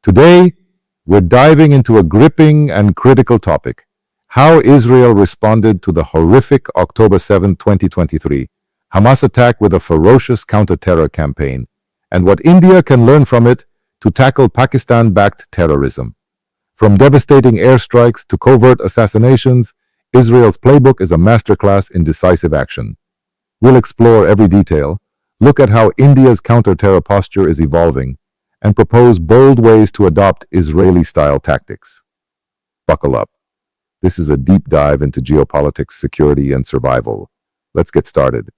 Today, we're diving into a gripping and critical topic: how Israel responded to the horrific October 7, 2023, Hamas attack with a ferocious counter-terror campaign, and what India can learn from it to tackle Pakistan-backed terrorism. From devastating airstrikes to covert assassinations, Israel's playbook is a masterclass in decisive action. We'll explore every detail, look at how India's counter-terror posture is evolving, and propose bold ways to adopt Israeli-style tactics. Buckle up. This is a deep dive into geopolitics, security, and survival. Let's get started.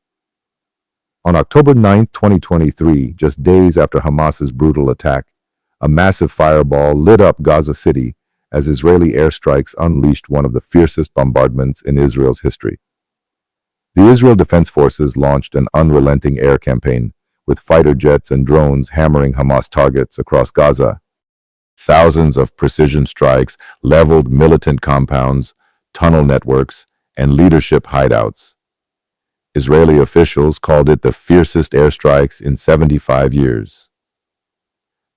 On October 9, 2023, just days after Hamas's brutal attack, a massive fireball lit up Gaza City as Israeli airstrikes unleashed one of the fiercest bombardments in Israel's history. The Israel Defense Forces launched an unrelenting air campaign, with fighter jets and drones hammering Hamas targets across Gaza. Thousands of precision strikes leveled militant compounds, tunnel networks, and leadership hideouts. Israeli officials called it the fiercest airstrikes in 75 years.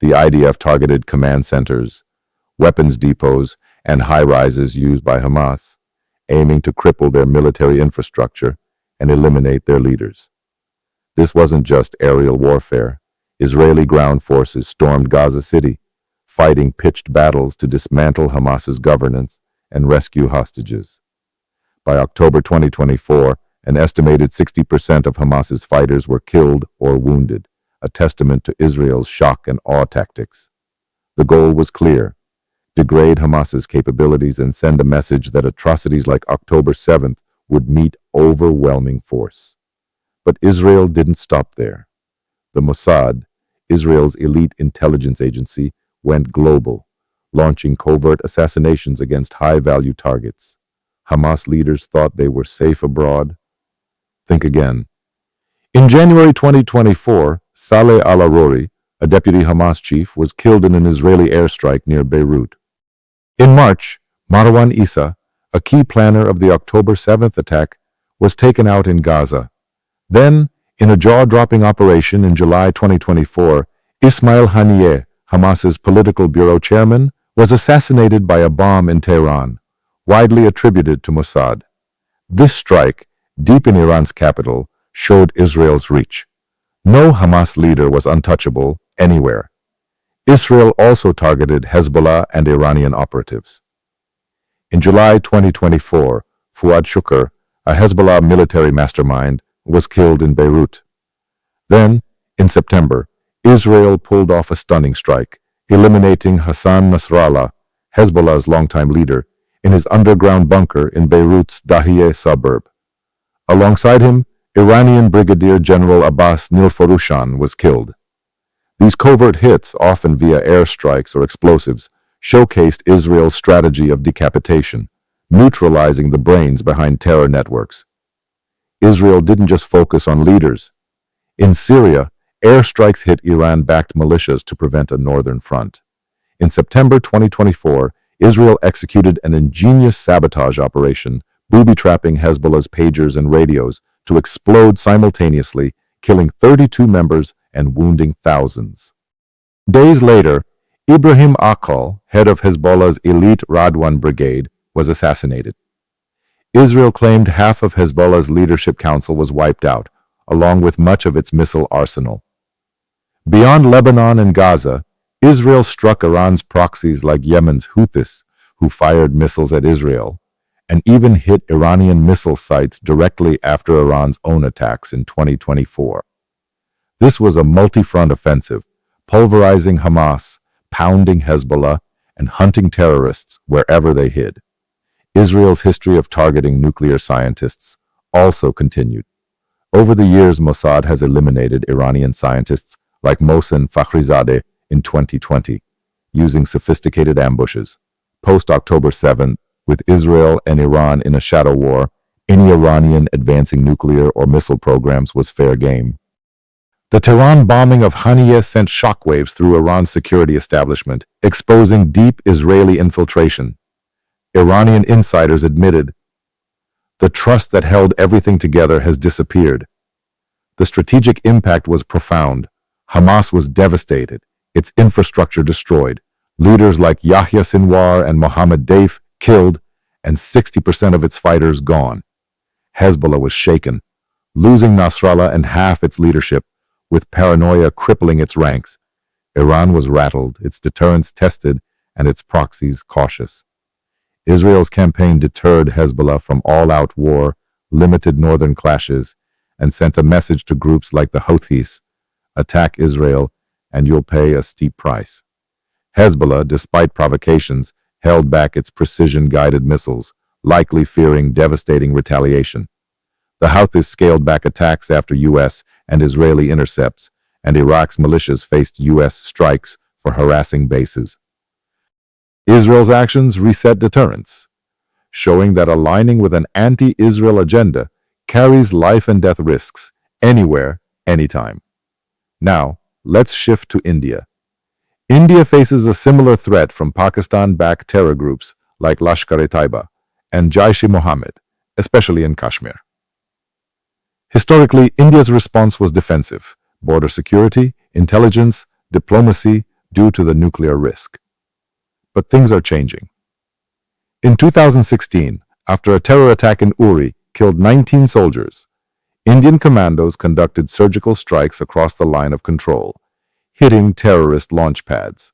The IDF targeted command centers, weapons depots, and high-rises used by Hamas, aiming to cripple their military infrastructure and eliminate their leaders. This wasn't just aerial warfare. Israeli ground forces stormed Gaza City, fighting pitched battles to dismantle Hamas's governance and rescue hostages. By October 2024, an estimated 60% of Hamas's fighters were killed or wounded, a testament to Israel's shock and awe tactics. The goal was clear: degrade Hamas's capabilities and send a message that atrocities like October 7th would meet overwhelming force. But Israel didn't stop there. The Mossad, Israel's elite intelligence agency, went global, launching covert assassinations against high-value targets. Hamas leaders thought they were safe abroad. Think again. In January 2024, Saleh al-Arori, a deputy Hamas chief, was killed in an Israeli airstrike near Beirut. In March, Marwan Issa, a key planner of the October 7th attack, was taken out in Gaza. Then, in a jaw-dropping operation in July 2024, Ismail Haniyeh, Hamas's political bureau chairman, was assassinated by a bomb in Tehran, widely attributed to Mossad. This strike, deep in Iran's capital, showed Israel's reach. No Hamas leader was untouchable anywhere. Israel also targeted Hezbollah and Iranian operatives. In July 2024, Fuad Shukr, a Hezbollah military mastermind, was killed in Beirut. Then, in September, Israel pulled off a stunning strike, eliminating Hassan Nasrallah, Hezbollah's longtime leader, in his underground bunker in Beirut's Dahiyeh suburb. Alongside him, Iranian Brigadier General Abbas Nilforushan was killed. These covert hits, often via airstrikes or explosives, showcased Israel's strategy of decapitation, neutralizing the brains behind terror networks. Israel didn't just focus on leaders. In Syria, airstrikes hit Iran-backed militias to prevent a northern front. In September 2024, Israel executed an ingenious sabotage operation, booby-trapping Hezbollah's pagers and radios to explode simultaneously, killing 32 members and wounding thousands. Days later, Ibrahim Aqal, head of Hezbollah's elite Radwan brigade, was assassinated. Israel claimed half of Hezbollah's leadership council was wiped out, along with much of its missile arsenal. Beyond Lebanon and Gaza, Israel struck Iran's proxies like Yemen's Houthis, who fired missiles at Israel, and even hit Iranian missile sites directly after Iran's own attacks in 2024. This was a multi-front offensive, pulverizing Hamas, pounding Hezbollah, and hunting terrorists wherever they hid. Israel's history of targeting nuclear scientists also continued. Over the years, Mossad has eliminated Iranian scientists like Mohsen Fakhrizadeh in 2020, using sophisticated ambushes. Post-October 7th, with Israel and Iran in a shadow war, any Iranian advancing nuclear or missile programs was fair game. The Tehran bombing of Haniyeh sent shockwaves through Iran's security establishment, exposing deep Israeli infiltration. Iranian insiders admitted, the trust that held everything together has disappeared. The strategic impact was profound. Hamas was devastated, its infrastructure destroyed, Leaders like Yahya Sinwar and Mohammed Daif killed, and 60% of its fighters gone. Hezbollah was shaken, losing Nasrallah and half its leadership, with paranoia crippling its ranks. Iran was rattled, its deterrence tested, and its proxies cautious. Israel's campaign deterred Hezbollah from all-out war, limited northern clashes, and sent a message to groups like the Houthis: attack Israel, and you'll pay a steep price. Hezbollah, despite provocations, held back its precision-guided missiles, likely fearing devastating retaliation. The Houthis scaled back attacks after U.S. and Israeli intercepts, and Iraq's militias faced U.S. strikes for harassing bases. Israel's actions reset deterrence, showing that aligning with an anti-Israel agenda carries life and death risks, anywhere, anytime. Now, let's shift to India. India faces a similar threat from Pakistan-backed terror groups like Lashkar-e-Taiba and Jaish-e-Mohammed, especially in Kashmir. Historically, India's response was defensive: border security, intelligence, diplomacy, due to the nuclear risk. But things are changing. In 2016, after a terror attack in Uri killed 19 soldiers, Indian commandos conducted surgical strikes across the line of control, hitting terrorist launch pads.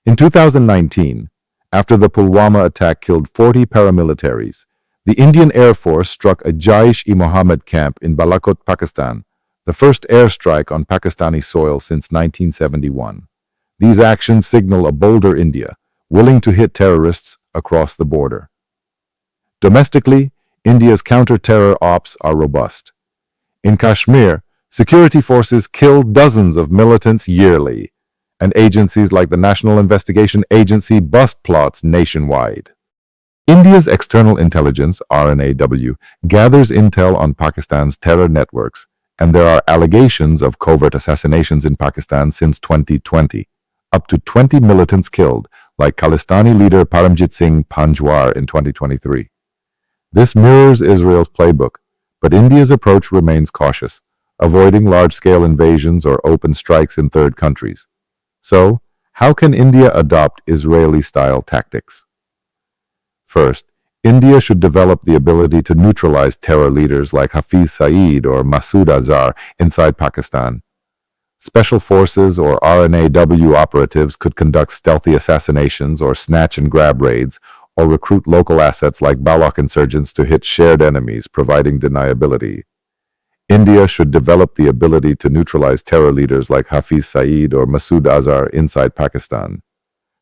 In 2019, after the Pulwama attack killed 40 paramilitaries, the Indian Air Force struck a Jaish-e-Mohammed camp in Balakot, Pakistan, the first airstrike on Pakistani soil since 1971. These actions signal a bolder India, willing to hit terrorists across the border. Domestically, India's counter-terror ops are robust. In Kashmir, security forces kill dozens of militants yearly, and agencies like the National Investigation Agency bust plots nationwide. India's External Intelligence, RNAW, gathers intel on Pakistan's terror networks, and there are allegations of covert assassinations in Pakistan since 2020. Up to 20 militants killed, like Khalistani leader Paramjit Singh Panjwar in 2023. This mirrors Israel's playbook, but India's approach remains cautious, avoiding large-scale invasions or open strikes in third countries. So, how can India adopt Israeli-style tactics? First, India should develop the ability to neutralize terror leaders like Hafiz Saeed or Masood Azhar inside Pakistan. Special forces or RNAW operatives could conduct stealthy assassinations or snatch-and-grab raids, or recruit local assets like Balak insurgents to hit shared enemies, providing deniability. India should develop the ability to neutralize terror leaders like Hafiz Saeed or Masood Azhar inside Pakistan.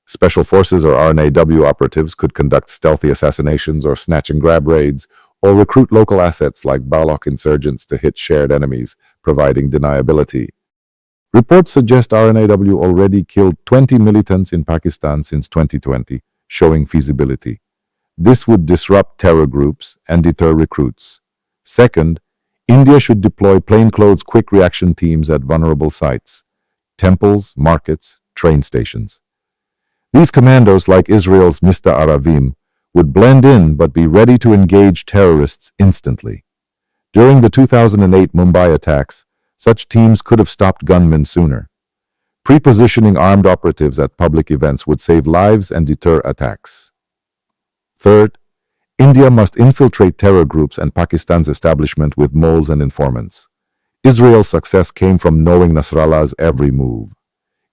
Special forces or RNAW operatives could conduct stealthy assassinations or snatch-and-grab raids, or recruit local assets like Balak insurgents to hit shared enemies, providing deniability. Reports suggest RNAW already killed 20 militants in Pakistan since 2020, showing feasibility. This would disrupt terror groups and deter recruits. Second, India should deploy plainclothes quick reaction teams at vulnerable sites: temples, markets, train stations. These commandos, like Israel's Mista Aravim, would blend in but be ready to engage terrorists instantly. During the 2008 Mumbai attacks, such teams could have stopped gunmen sooner. Pre-positioning armed operatives at public events would save lives and deter attacks. Third, India must infiltrate terror groups and Pakistan's establishment with moles and informants. Israel's success came from knowing Nasrallah's every move.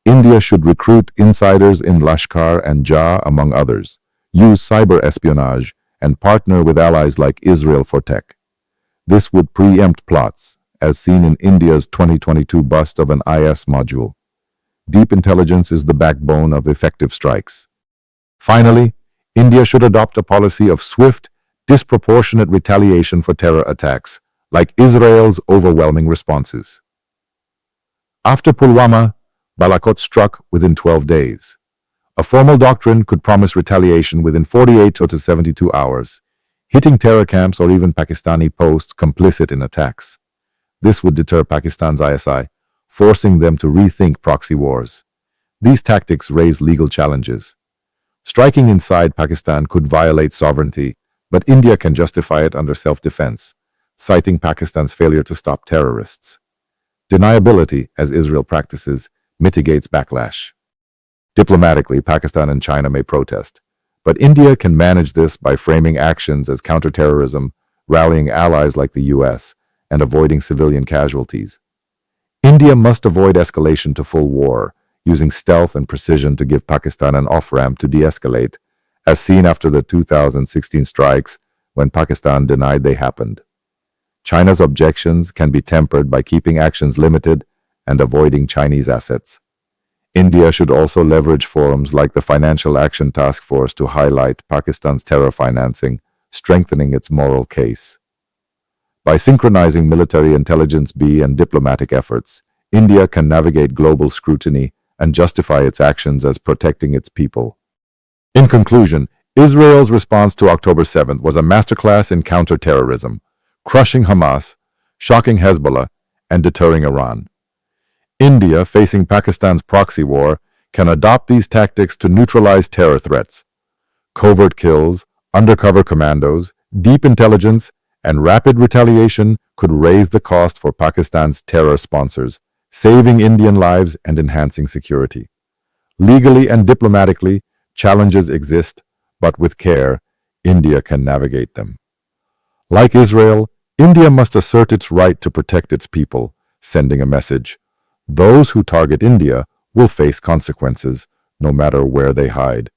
India should recruit insiders in Lashkar and Jah, among others, use cyber espionage, and partner with allies like Israel for tech. This would preempt plots, as seen in India's 2022 bust of an IS module. Deep intelligence is the backbone of effective strikes. Finally, India should adopt a policy of swift, disproportionate retaliation for terror attacks, like Israel's overwhelming responses. After Pulwama, Balakot struck within 12 days. A formal doctrine could promise retaliation within 48 to 72 hours, hitting terror camps or even Pakistani posts complicit in attacks. This would deter Pakistan's ISI, forcing them to rethink proxy wars. These tactics raise legal challenges. Striking inside Pakistan could violate sovereignty, but India can justify it under self-defense, citing Pakistan's failure to stop terrorists. Deniability, as Israel practices, mitigates backlash. Diplomatically, Pakistan and China may protest, but India can manage this by framing actions as counterterrorism, rallying allies like the US, and avoiding civilian casualties. India must avoid escalation to full war, using stealth and precision to give Pakistan an off-ramp to de-escalate, as seen after the 2016 strikes when Pakistan denied they happened. China's objections can be tempered by keeping actions limited and avoiding Chinese assets. India should also leverage forums like the Financial Action Task Force to highlight Pakistan's terror financing, strengthening its moral case. By synchronizing military intelligence and diplomatic efforts, India can navigate global scrutiny and justify its actions as protecting its people. In conclusion, Israel's response to October 7th was a masterclass in counterterrorism, crushing Hamas, shocking Hezbollah, and deterring Iran. India, facing Pakistan's proxy war, can adopt these tactics to neutralize terror threats. Covert kills, undercover commandos, deep intelligence, and rapid retaliation could raise the cost for Pakistan's terror sponsors, saving Indian lives and enhancing security. Legally and diplomatically, challenges exist, but with care, India can navigate them. Like Israel, India must assert its right to protect its people, sending a message. Those who target India will face consequences, no matter where they hide.